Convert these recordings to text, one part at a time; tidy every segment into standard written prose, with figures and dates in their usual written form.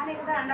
అమ్మవారు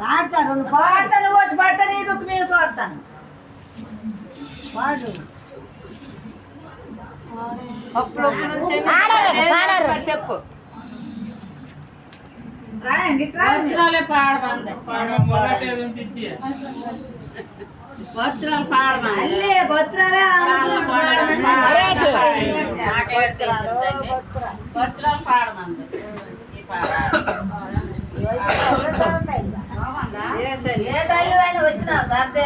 పాడతాను వచ్చి పడతాను ఈ దుఃఖం మీద చూస్తాను చెప్పు బొత్రాలు పాడమంది ఏ తల్లి అయినా వచ్చినా సర్దే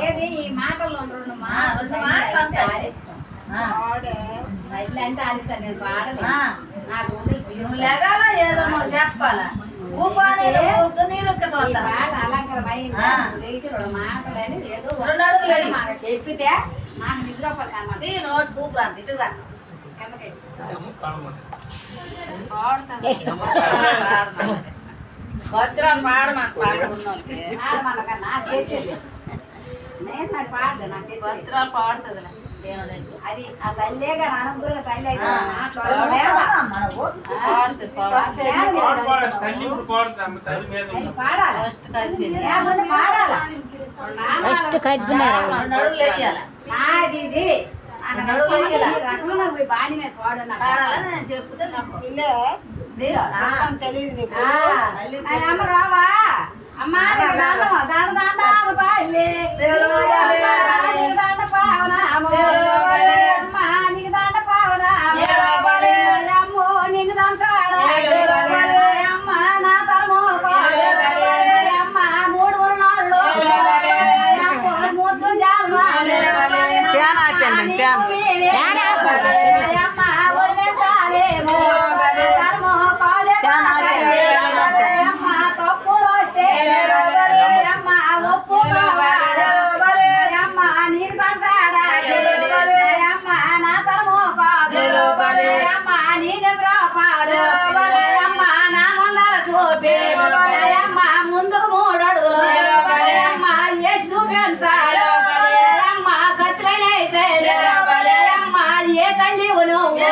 ఏది ఈ మాటల్లో రెండు మాటలు అంటే ఆడిస్తాను నేను పాడలే నాకు లెగాల ఏదో మాకు చెప్పాలా మాటలని ఏదో 2 అడుగులు మాకు చెప్పితే నాకు నిద్రపడి నోటి కూపురాంతి ఇటుగా భద్రాలు పాడమని నేను మరి పాడలే నా భద్రాలు పాడుతుంది అది ఆ తల్లేగా అనంతరం తల్లి అయితే బాణి మీద పాడాలని చెప్తే అమ్మ రావా అమ్మా దండ దండ పాలే దండ పావన అమ్మో నీకు దండ పావన అమ్మో నిన్ను దంచాడ అమ్మ నా తరమో అమ్మ 3 ఊరునాళ్ళు ముద్దు జాలు అమ్మ వదిలేసాలేమో తరమో కాలే అమ్మ తప్పులు వస్తే అమ్మ ఒప్పు అమ్మ నీకు దంచాడా అమ్మ నా తరమో కాదు అమ్మ నీ నిద్ర పాడు అమ్మ నా ముందర చూపి అమ్మ ముందుకు 3 అడుగులు అమ్మ వేసి చూపించాడు అమ్మ సత్యమైన అయితే అమ్మ ఏ తల్లి నువ్వు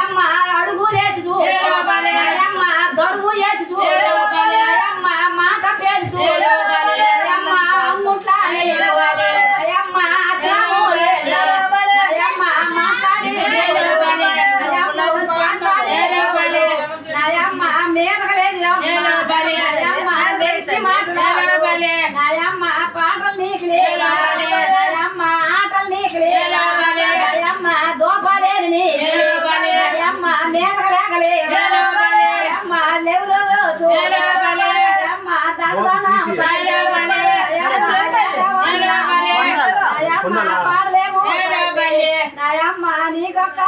అమ్మ అడుగులేసి చూడు అమ్మ దొరుగు వేసి చూడు అమ్మ మాట పేరు చూడు అమ్మ అమ్ముట్లా అమ్మ అమ్మ మాట్లాడి అమ్మ మేనకలేదు అమ్మ లేచి మాట్లాడు అమ్మ పాటలు నీకు లేదు అమ్మ ఆటలు నీకు లేదు అమ్మ దోపలేని నీ అమ్మ మేనకలేకలేదు అమ్మ లేవులో చూడు అమ్మ దండ పాడలేము నాయమ్మ నీకొక్క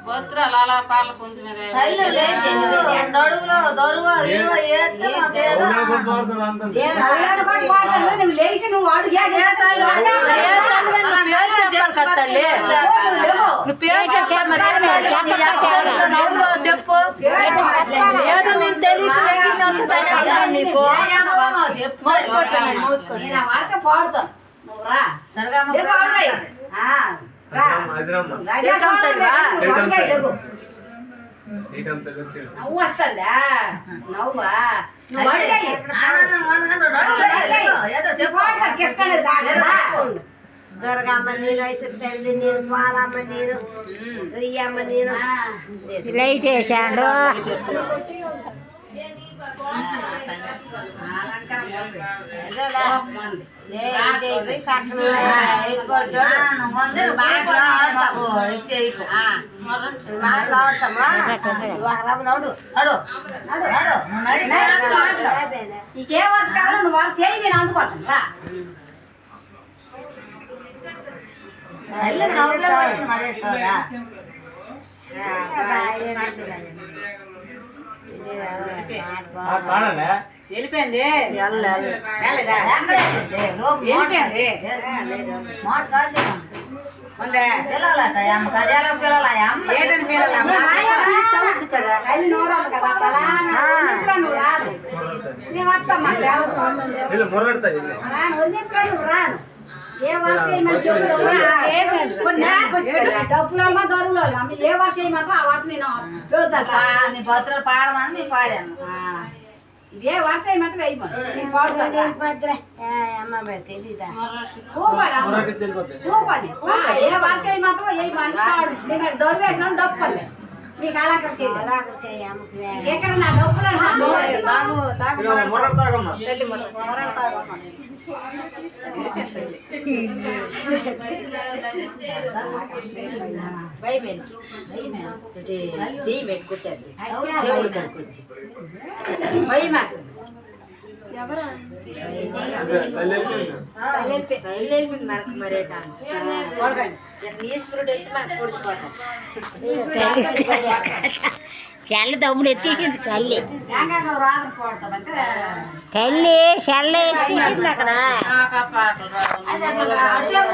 భద్రాలు అలా పాల కొంచెం నువ్వు లేచి నువ్వు అడుగు చెప్పు నీకు వర్ష పాడుతాను నువ్వు రా నవ్వు వస్తుందా నవ్వా నువ్వు అడిగాయి దుర్గమ్మ నీరు ఐసరి తల్లి నీరు పాలమ్మ నీరు రియమ్మ నీరు లైట్ వేసాడు నీకే వర్ష కావాలో నువ్వు వాళ్ళు చేయి నేను అందుకుంటాను రా వెళ్ళిపోయింది నేను వస్తామ్మా నువ్వు రాను ఏ వర్ష డబ్బులమ్మా దొరుకులు ఏ వర్ష మాత్రం ఆ వర్ష నేను నీ పత్రాలు పాడమని నీ పాడాను ఇదే వర్ష మాత్రం వేయమని నేను పాడుతాను అమ్మ తెలీదా ఏ వర్ష మాత్రం వేయమని పాడు నేను దొరికేసిన డబ్బు నీకు అలా ఎక్కడ నా డబ్బులు చల్ల తమ్ముడు ఎత్తేసింది చల్లి రాకపోతామంటే తల్లి చల్ల ఎత్తేసింది అక్కడ పాటలు రాదు